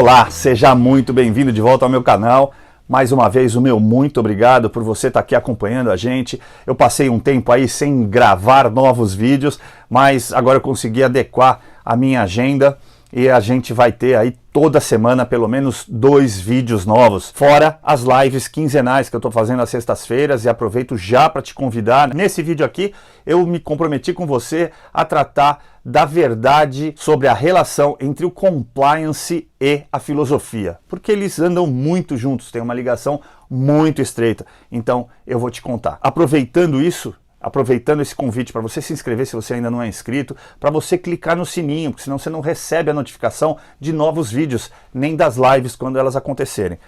Olá, seja muito bem-vindo de volta ao meu canal. Mais uma vez, o meu muito obrigado por você estar aqui acompanhando a gente. Eu passei um tempo aí sem gravar novos vídeos, mas agora eu consegui adequar a minha agenda e a gente vai ter aí toda semana pelo menos 2 vídeos novos, fora as lives quinzenais que eu estou fazendo às sextas-feiras, e aproveito já para te convidar. Nesse vídeo aqui eu me comprometi com você a tratar da verdade sobre a relação entre o compliance e a filosofia, porque eles andam muito juntos, têm uma ligação muito estreita. Então eu vou te contar. Aproveitando esse convite para você se inscrever se você ainda não é inscrito, para você clicar no sininho, porque senão você não recebe a notificação de novos vídeos, nem das lives quando elas acontecerem.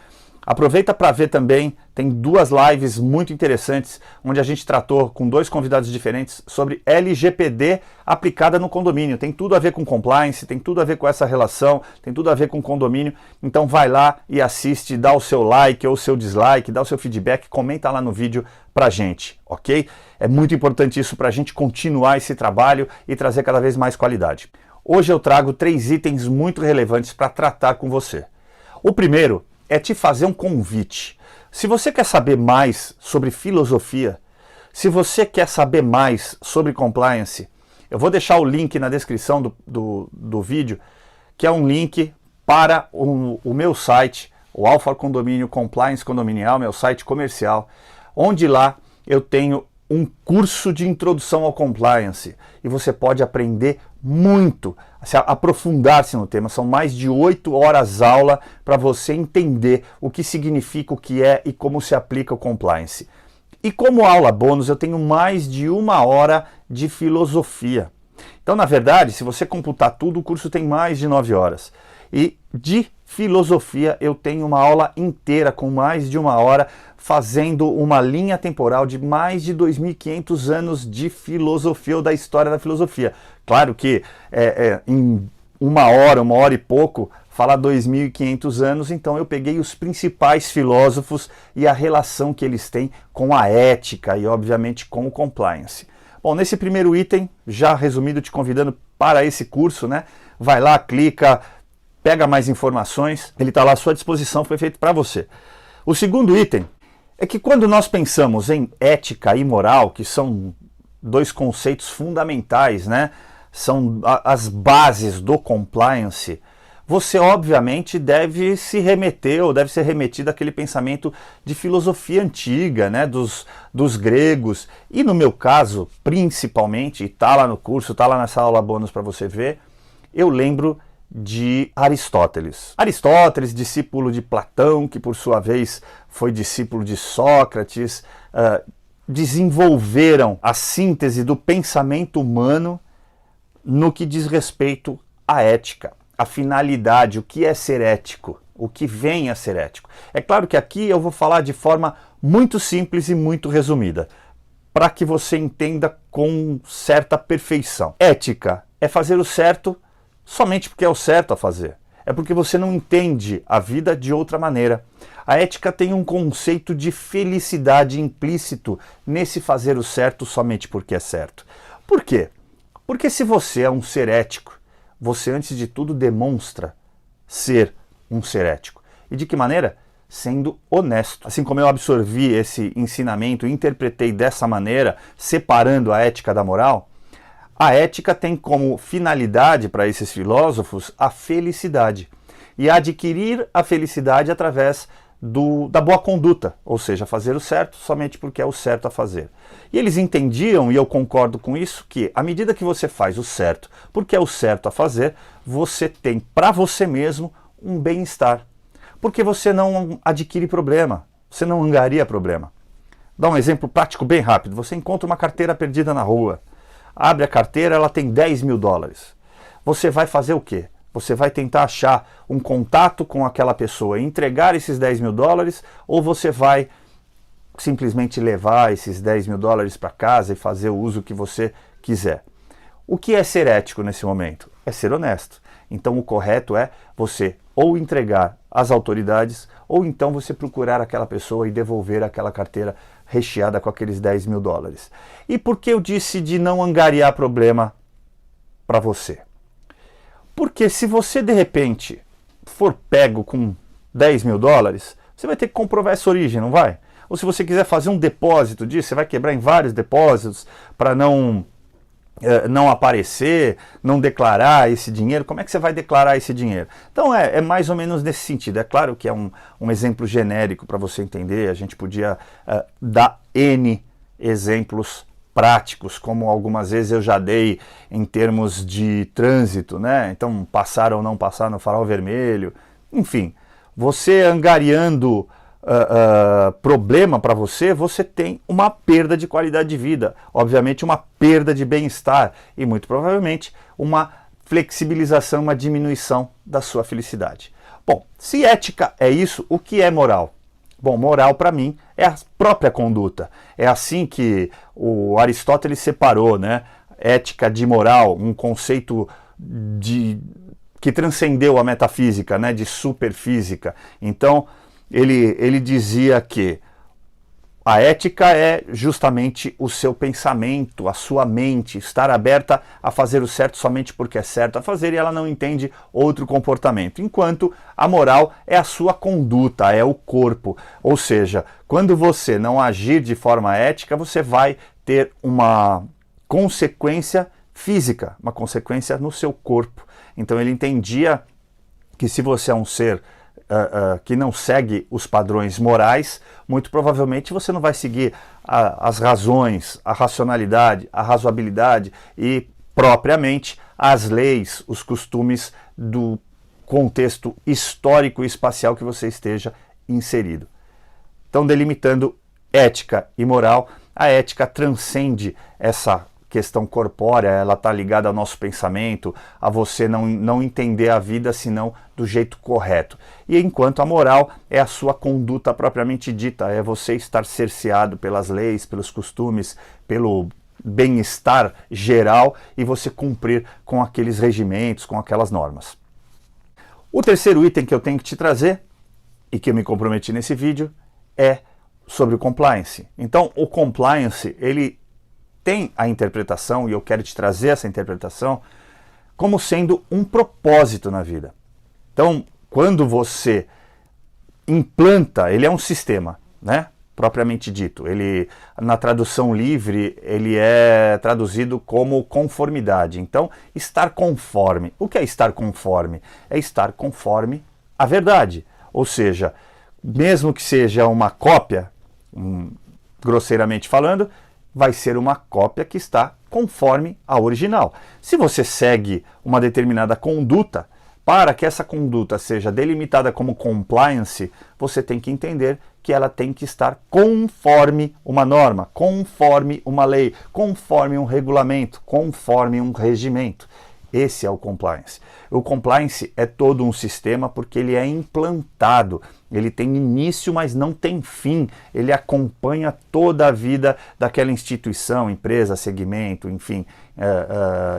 Aproveita para ver também, tem 2 lives muito interessantes, onde a gente tratou com 2 convidados diferentes sobre LGPD aplicada no condomínio. Tem tudo a ver com compliance, tem tudo a ver com essa relação, tem tudo a ver com condomínio. Então vai lá e assiste, dá o seu like ou o seu dislike, dá o seu feedback, comenta lá no vídeo pra gente, ok? É muito importante isso pra gente continuar esse trabalho e trazer cada vez mais qualidade. Hoje eu trago 3 itens muito relevantes para tratar com você. O primeiro é te fazer um convite. Se você quer saber mais sobre filosofia, se você quer saber mais sobre compliance, eu vou deixar o link na descrição do vídeo, que é um link para o meu site, o Alfa Condomínio Compliance Condominial, meu site comercial, onde lá eu tenho um curso de introdução ao compliance e você pode aprender muito, aprofundar-se no tema. São mais de 8 horas aula para você entender o que significa, o que é e como se aplica o compliance. E como aula bônus eu tenho mais de 1 hora de filosofia. Então, na verdade, se você computar tudo, o curso tem mais de 9 horas. E de filosofia eu tenho uma aula inteira com mais de 1 hora, fazendo uma linha temporal de mais de 2.500 anos de filosofia ou da história da filosofia. Claro que em 1 hora e pouco, fala 2.500 anos, então eu peguei os principais filósofos e a relação que eles têm com a ética e, obviamente, com o compliance. Bom, nesse primeiro item, já resumido, te convidando para esse curso, né? Vai lá, clica, pega mais informações, ele está lá à sua disposição, foi feito para você. O segundo item é que quando nós pensamos em ética e moral, que são 2 conceitos fundamentais, né? São as bases do compliance, você obviamente deve se remeter ou deve ser remetido àquele pensamento de filosofia antiga, né? dos gregos. E no meu caso, principalmente, e está lá no curso, está lá nessa aula bônus para você ver, eu lembro de Aristóteles. Aristóteles, discípulo de Platão, que por sua vez foi discípulo de Sócrates, desenvolveram a síntese do pensamento humano no que diz respeito à ética, à finalidade, o que é ser ético, o que vem a ser ético. É claro que aqui eu vou falar de forma muito simples e muito resumida, para que você entenda com certa perfeição. Ética é fazer o certo somente porque é o certo a fazer. É porque você não entende a vida de outra maneira. A ética tem um conceito de felicidade implícito nesse fazer o certo somente porque é certo. Por quê? Porque se você é um ser ético, você antes de tudo demonstra ser um ser ético. E de que maneira? Sendo honesto. Assim como eu absorvi esse ensinamento e interpretei dessa maneira, separando a ética da moral, a ética tem como finalidade para esses filósofos a felicidade. E adquirir a felicidade através da boa conduta, ou seja, fazer o certo somente porque é o certo a fazer. E eles entendiam, e eu concordo com isso, que à medida que você faz o certo porque é o certo a fazer, você tem para você mesmo um bem-estar. Porque você não adquire problema, você não angaria problema. Dá um exemplo prático bem rápido. Você encontra uma carteira perdida na rua. Abre a carteira, ela tem 10 mil dólares. Você vai fazer o quê? Você vai tentar achar um contato com aquela pessoa e entregar esses 10 mil dólares, ou você vai simplesmente levar esses 10 mil dólares para casa e fazer o uso que você quiser? O que é ser ético nesse momento? É ser honesto. Então o correto é você ou entregar às autoridades, ou então você procurar aquela pessoa e devolver aquela carteira recheada com aqueles 10 mil dólares. E por que eu disse de não angariar problema para você? Porque se você de repente for pego com 10 mil dólares, você vai ter que comprovar essa origem, não vai? Ou se você quiser fazer um depósito disso, você vai quebrar em vários depósitos para não aparecer, não declarar esse dinheiro. Como é que você vai declarar esse dinheiro? Então é mais ou menos nesse sentido. É claro que é um exemplo genérico para você entender. A gente podia dar N exemplos práticos, como algumas vezes eu já dei em termos de trânsito, né? Então passar ou não passar no farol vermelho, enfim, você angariando problema para você, você tem uma perda de qualidade de vida, obviamente uma perda de bem-estar e muito provavelmente uma flexibilização, uma diminuição da sua felicidade. Bom, se ética é isso, o que é moral? Bom, moral para mim é a própria conduta. É assim que o Aristóteles separou, né? Ética de moral, um conceito que transcendeu a metafísica, né? De superfísica. Então, ele dizia que a ética é justamente o seu pensamento, a sua mente, estar aberta a fazer o certo somente porque é certo a fazer e ela não entende outro comportamento. Enquanto a moral é a sua conduta, é o corpo. Ou seja, quando você não agir de forma ética, você vai ter uma consequência física, uma consequência no seu corpo. Então ele entendia que se você é um ser que não segue os padrões morais, muito provavelmente você não vai seguir as razões, a racionalidade, a razoabilidade e, propriamente, as leis, os costumes do contexto histórico e espacial que você esteja inserido. Então, delimitando ética e moral, a ética transcende essa questão corpórea, ela está ligada ao nosso pensamento, a você não entender a vida senão do jeito correto. E enquanto a moral é a sua conduta propriamente dita, é você estar cerceado pelas leis, pelos costumes, pelo bem-estar geral e você cumprir com aqueles regimentos, com aquelas normas. O terceiro item que eu tenho que te trazer, e que eu me comprometi nesse vídeo, é sobre o compliance. Então, o compliance, ele tem a interpretação, e eu quero te trazer essa interpretação, como sendo um propósito na vida. Então, quando você implanta, ele é um sistema, né? Propriamente dito. Ele, na tradução livre, ele é traduzido como conformidade. Então, estar conforme. O que é estar conforme? É estar conforme à verdade. Ou seja, mesmo que seja uma cópia, grosseiramente falando, vai ser uma cópia que está conforme a original. Se você segue uma determinada conduta, para que essa conduta seja delimitada como compliance, você tem que entender que ela tem que estar conforme uma norma, conforme uma lei, conforme um regulamento, conforme um regimento. Esse é o compliance. O compliance é todo um sistema porque ele é implantado. Ele tem início, mas não tem fim. Ele acompanha toda a vida daquela instituição, empresa, segmento, enfim,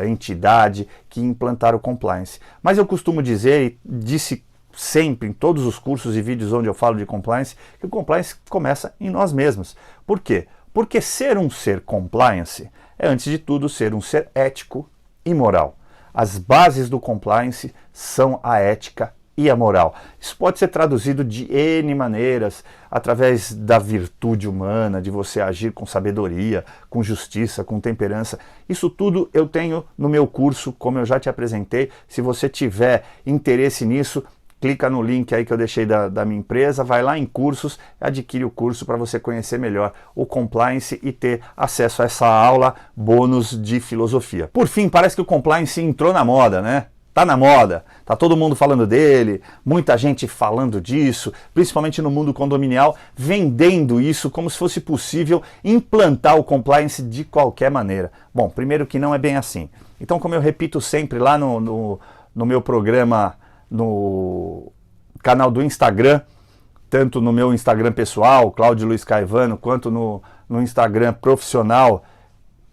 entidade que implantaram o compliance. Mas eu costumo dizer, e disse sempre em todos os cursos e vídeos onde eu falo de compliance, que o compliance começa em nós mesmos. Por quê? Porque ser um ser compliance é, antes de tudo, ser um ser ético e moral. As bases do compliance são a ética e a moral. Isso pode ser traduzido de N maneiras, através da virtude humana, de você agir com sabedoria, com justiça, com temperança. Isso tudo eu tenho no meu curso, como eu já te apresentei. Se você tiver interesse nisso, clica no link aí que eu deixei da minha empresa, vai lá em cursos, adquire o curso para você conhecer melhor o compliance e ter acesso a essa aula bônus de filosofia. Por fim, parece que o compliance entrou na moda, né? Tá na moda, tá todo mundo falando dele, muita gente falando disso, principalmente no mundo condominial, vendendo isso como se fosse possível implantar o compliance de qualquer maneira. Bom, primeiro que não é bem assim. Então, como eu repito sempre lá no meu programa, no canal do Instagram, tanto no meu Instagram pessoal, Cláudio Luiz Caivano, quanto no Instagram profissional,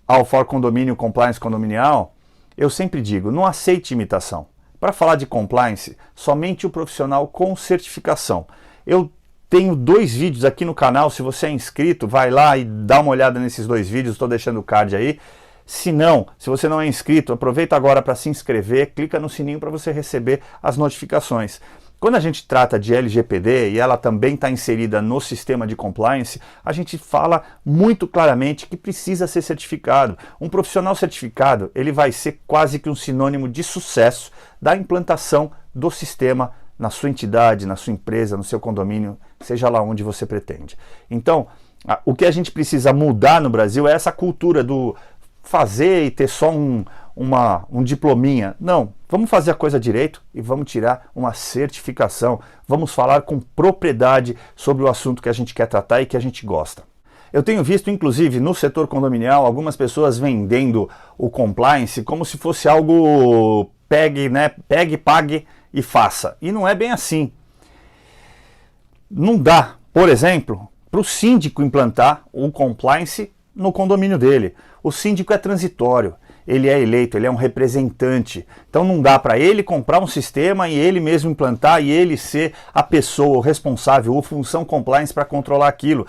Alfor Condomínio Compliance Condominial, eu sempre digo, não aceite imitação. Para falar de compliance, somente o profissional com certificação. Eu tenho 2 vídeos aqui no canal, se você é inscrito, vai lá e dá uma olhada nesses 2 vídeos, estou deixando o card aí. Se não, se você não é inscrito, aproveita agora para se inscrever, clica no sininho para você receber as notificações. Quando a gente trata de LGPD e ela também está inserida no sistema de compliance, a gente fala muito claramente que precisa ser certificado. Um profissional certificado, ele vai ser quase que um sinônimo de sucesso da implantação do sistema na sua entidade, na sua empresa, no seu condomínio, seja lá onde você pretende. Então, o que a gente precisa mudar no Brasil é essa cultura do fazer e ter só um diplominha. Não, vamos fazer a coisa direito e vamos tirar uma certificação. Vamos falar com propriedade sobre o assunto que a gente quer tratar e que a gente gosta. Eu tenho visto, inclusive, no setor condominial, algumas pessoas vendendo o compliance como se fosse algo pegue, pague e faça. E não é bem assim. Não dá, por exemplo, para o síndico implantar o compliance no condomínio dele. O síndico é transitório, ele é eleito, ele é um representante. Então não dá para ele comprar um sistema e ele mesmo implantar e ele ser a pessoa, o responsável, ou função compliance para controlar aquilo.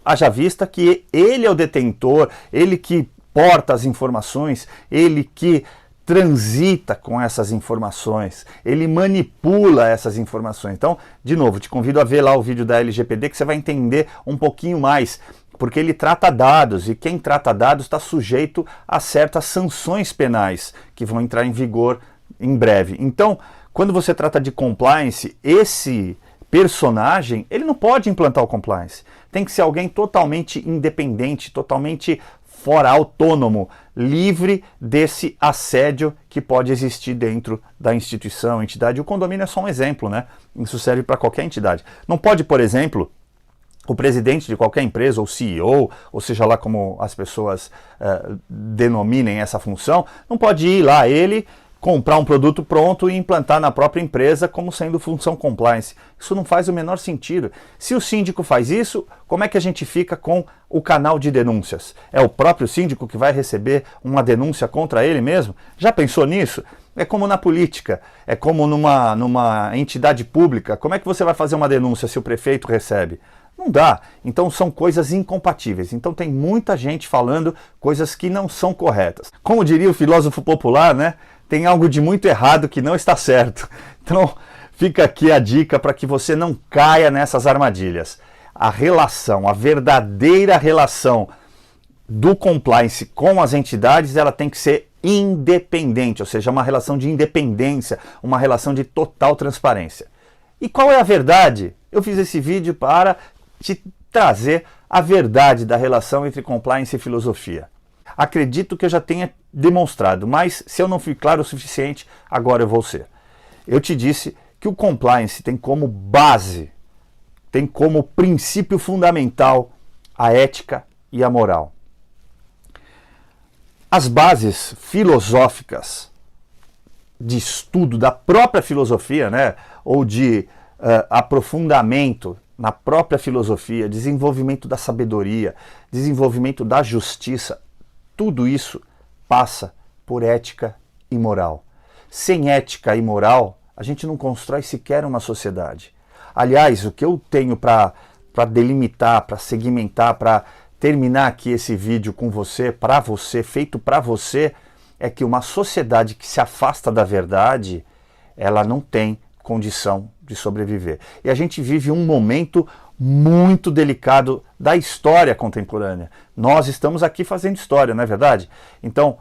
Haja vista que ele é o detentor, ele que porta as informações, ele que transita com essas informações, ele manipula essas informações. Então, de novo, te convido a ver lá o vídeo da LGPD que você vai entender um pouquinho mais, porque ele trata dados e quem trata dados está sujeito a certas sanções penais que vão entrar em vigor em breve. Então, quando você trata de compliance, esse personagem, ele não pode implantar o compliance. Tem que ser alguém totalmente independente, totalmente fora, autônomo, livre desse assédio que pode existir dentro da instituição, entidade. O condomínio é só um exemplo, né? Isso serve para qualquer entidade. Não pode, por exemplo, o presidente de qualquer empresa, ou CEO, ou seja lá como as pessoas denominem essa função, não pode ir lá, ele comprar um produto pronto e implantar na própria empresa como sendo função compliance. Isso não faz o menor sentido. Se o síndico faz isso, como é que a gente fica com o canal de denúncias? É o próprio síndico que vai receber uma denúncia contra ele mesmo? Já pensou nisso? É como na política, é como numa entidade pública. Como é que você vai fazer uma denúncia se o prefeito recebe? Não dá. Então são coisas incompatíveis. Então tem muita gente falando coisas que não são corretas. Como diria o filósofo popular, né? Tem algo de muito errado que não está certo. Então fica aqui a dica para que você não caia nessas armadilhas. A relação, a verdadeira relação do compliance com as entidades, ela tem que ser independente, ou seja, uma relação de independência, uma relação de total transparência. E qual é a verdade? Eu fiz esse vídeo para te trazer a verdade da relação entre compliance e filosofia. Acredito que eu já tenha demonstrado, mas se eu não fui claro o suficiente, agora eu vou ser. Eu te disse que o compliance tem como base, tem como princípio fundamental a ética e a moral. As bases filosóficas de estudo da própria filosofia, né, ou de aprofundamento na própria filosofia, desenvolvimento da sabedoria, desenvolvimento da justiça, tudo isso passa por ética e moral. Sem ética e moral, a gente não constrói sequer uma sociedade. Aliás, o que eu tenho para delimitar, para segmentar, para terminar aqui esse vídeo com você, para você, feito para você, é que uma sociedade que se afasta da verdade, ela não tem condição de sobreviver. E a gente vive um momento muito delicado da história contemporânea. Nós estamos aqui fazendo história, não é verdade? Então,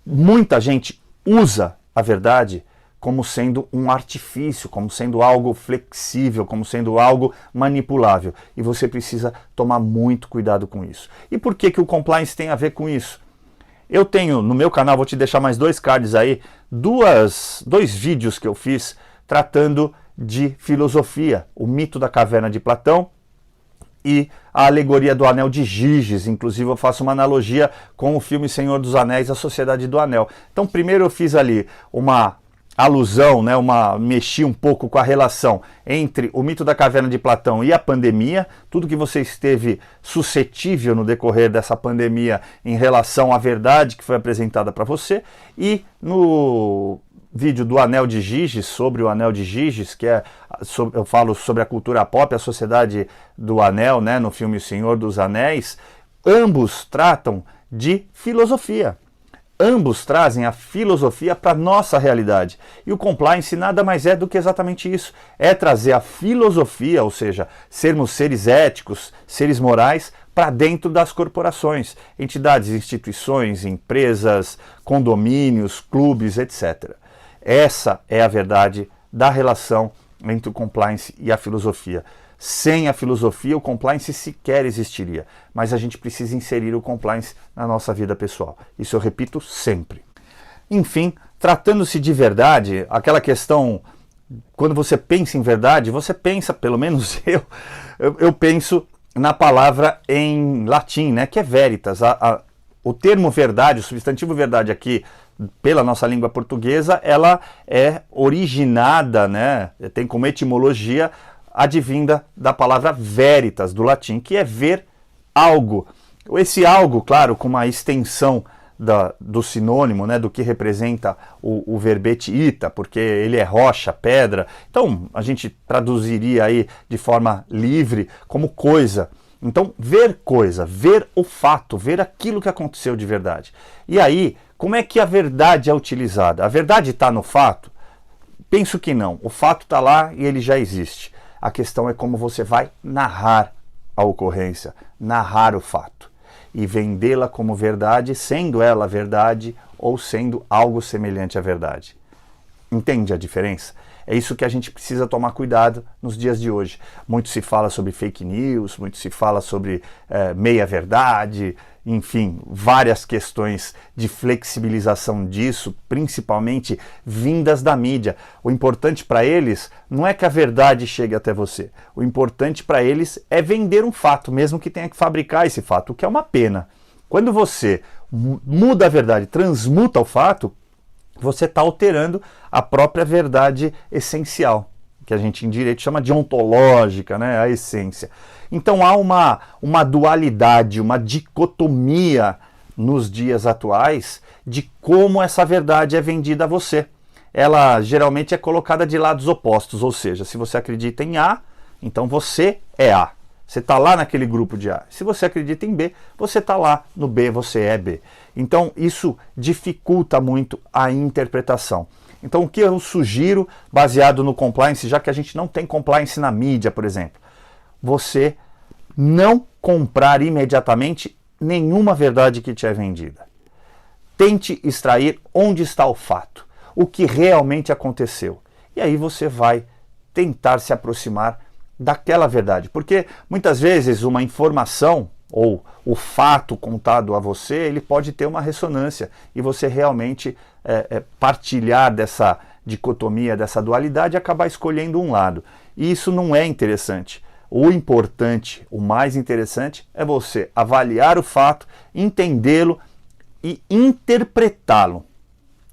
muita gente usa a verdade como sendo um artifício, como sendo algo flexível, como sendo algo manipulável. E você precisa tomar muito cuidado com isso. E por que o compliance tem a ver com isso? Eu tenho no meu canal, vou te deixar mais 2 cards aí, dois vídeos que eu fiz tratando de filosofia, o mito da caverna de Platão e a alegoria do Anel de Giges. Inclusive eu faço uma analogia com o filme Senhor dos Anéis, A Sociedade do Anel. Então primeiro eu fiz ali uma alusão, né, mexi um pouco com a relação entre o mito da caverna de Platão e a pandemia, tudo que você esteve suscetível no decorrer dessa pandemia em relação à verdade que foi apresentada para você, e no vídeo do Anel de Giges, sobre o Anel de Giges, que eu falo sobre a cultura pop, a Sociedade do Anel, né, no filme O Senhor dos Anéis. Ambos tratam de filosofia. ambos trazem a filosofia para a nossa realidade. E o compliance nada mais é do que exatamente isso. É trazer a filosofia, ou seja, sermos seres éticos, seres morais, para dentro das corporações, entidades, instituições, empresas, condomínios, clubes, etc. Essa é a verdade da relação entre o compliance e a filosofia. Sem a filosofia, o compliance sequer existiria. Mas a gente precisa inserir o compliance na nossa vida pessoal. Isso eu repito sempre. Enfim, tratando-se de verdade, aquela questão, quando você pensa em verdade, você pensa, pelo menos eu penso na palavra em latim, né, que é veritas. O termo verdade, o substantivo verdade aqui, pela nossa língua portuguesa, ela é originada, né, tem como etimologia advinda da palavra veritas, do latim, que é ver algo. Esse algo, claro, com uma extensão do sinônimo, né, do que representa o verbete ita, porque ele é rocha, pedra. Então, a gente traduziria aí de forma livre como coisa. Então, ver coisa, ver o fato, ver aquilo que aconteceu de verdade. E aí, como é que a verdade é utilizada? A verdade está no fato? Penso que não. O fato está lá e ele já existe. A questão é como você vai narrar a ocorrência, narrar o fato e vendê-la como verdade, sendo ela verdade ou sendo algo semelhante à verdade. Entende a diferença? É isso que a gente precisa tomar cuidado nos dias de hoje. Muito se fala sobre fake news, muito se fala sobre meia-verdade, enfim, várias questões de flexibilização disso, principalmente vindas da mídia. O importante para eles não é que a verdade chegue até você. O importante para eles é vender um fato, mesmo que tenha que fabricar esse fato, o que é uma pena. Quando você muda a verdade, transmuta o fato, você está alterando a própria verdade essencial, que a gente em direito chama de ontológica, né, a essência. Então há uma dualidade, uma dicotomia nos dias atuais de como essa verdade é vendida a você. Ela geralmente é colocada de lados opostos, ou seja, se você acredita em A, então você é A. Você está lá naquele grupo de A. Se você acredita em B, você está lá no B, você é B. Então isso dificulta muito a interpretação. Então o que eu sugiro, baseado no compliance, já que a gente não tem compliance na mídia, por exemplo, você não comprar imediatamente nenhuma verdade que te é vendida. Tente extrair onde está o fato, o que realmente aconteceu. E aí você vai tentar se aproximar daquela verdade. Porque muitas vezes uma informação ou o fato contado a você, ele pode ter uma ressonância e você realmente partilhar dessa dicotomia, dessa dualidade e acabar escolhendo um lado. E isso não é interessante. O importante, o mais interessante é você avaliar o fato, entendê-lo e interpretá-lo.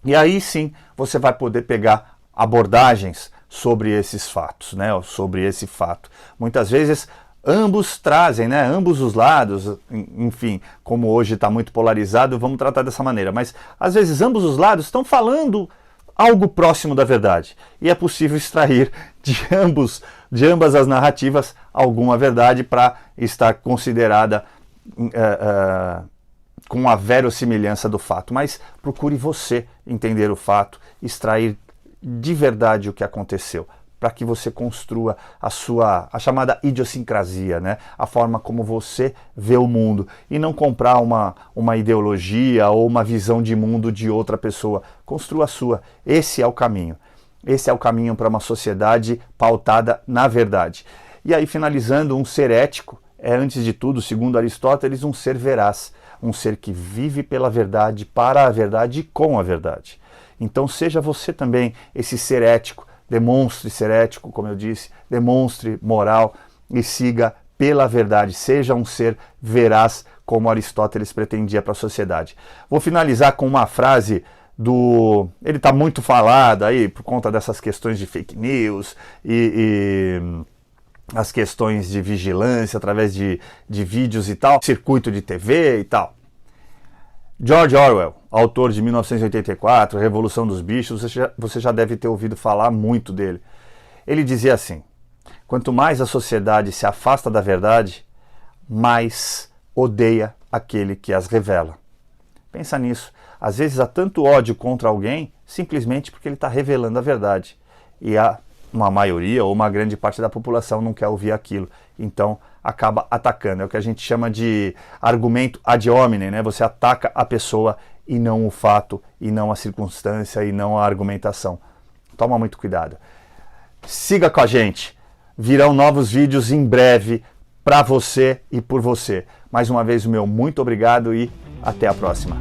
E aí sim você vai poder pegar abordagens sobre esses fatos, né? Sobre esse fato. Muitas vezes ambos trazem, né? Ambos os lados, enfim, como hoje está muito polarizado, vamos tratar dessa maneira. Mas às vezes ambos os lados estão falando algo próximo da verdade. E é possível extrair de ambas as narrativas alguma verdade para estar considerada com a verossimilhança do fato. Mas procure você entender o fato, extrair de verdade o que aconteceu, para que você construa a chamada idiosincrasia, né? A forma como você vê o mundo, e não comprar uma ideologia ou uma visão de mundo de outra pessoa. Construa a sua. Esse é o caminho. Esse é o caminho para uma sociedade pautada na verdade. E aí, finalizando, um ser ético é, antes de tudo, segundo Aristóteles, um ser veraz, um ser que vive pela verdade, para a verdade e com a verdade. Então seja você também esse ser ético, demonstre ser ético, como eu disse, demonstre moral e siga pela verdade. Seja um ser veraz, como Aristóteles pretendia para a sociedade. Vou finalizar com uma frase ele está muito falado aí por conta dessas questões de fake news e as questões de vigilância através de vídeos e tal, circuito de TV e tal. George Orwell, autor de 1984, Revolução dos Bichos, você já deve ter ouvido falar muito dele. Ele dizia assim: quanto mais a sociedade se afasta da verdade, mais odeia aquele que as revela. Pensa nisso. Às vezes há tanto ódio contra alguém simplesmente porque ele está revelando a verdade. E uma maioria ou uma grande parte da população não quer ouvir aquilo. Então acaba atacando. É o que a gente chama de argumento ad hominem, né? Você ataca a pessoa e não o fato, e não a circunstância, e não a argumentação. Toma muito cuidado. Siga com a gente. Virão novos vídeos em breve para você e por você. Mais uma vez o meu muito obrigado e até a próxima.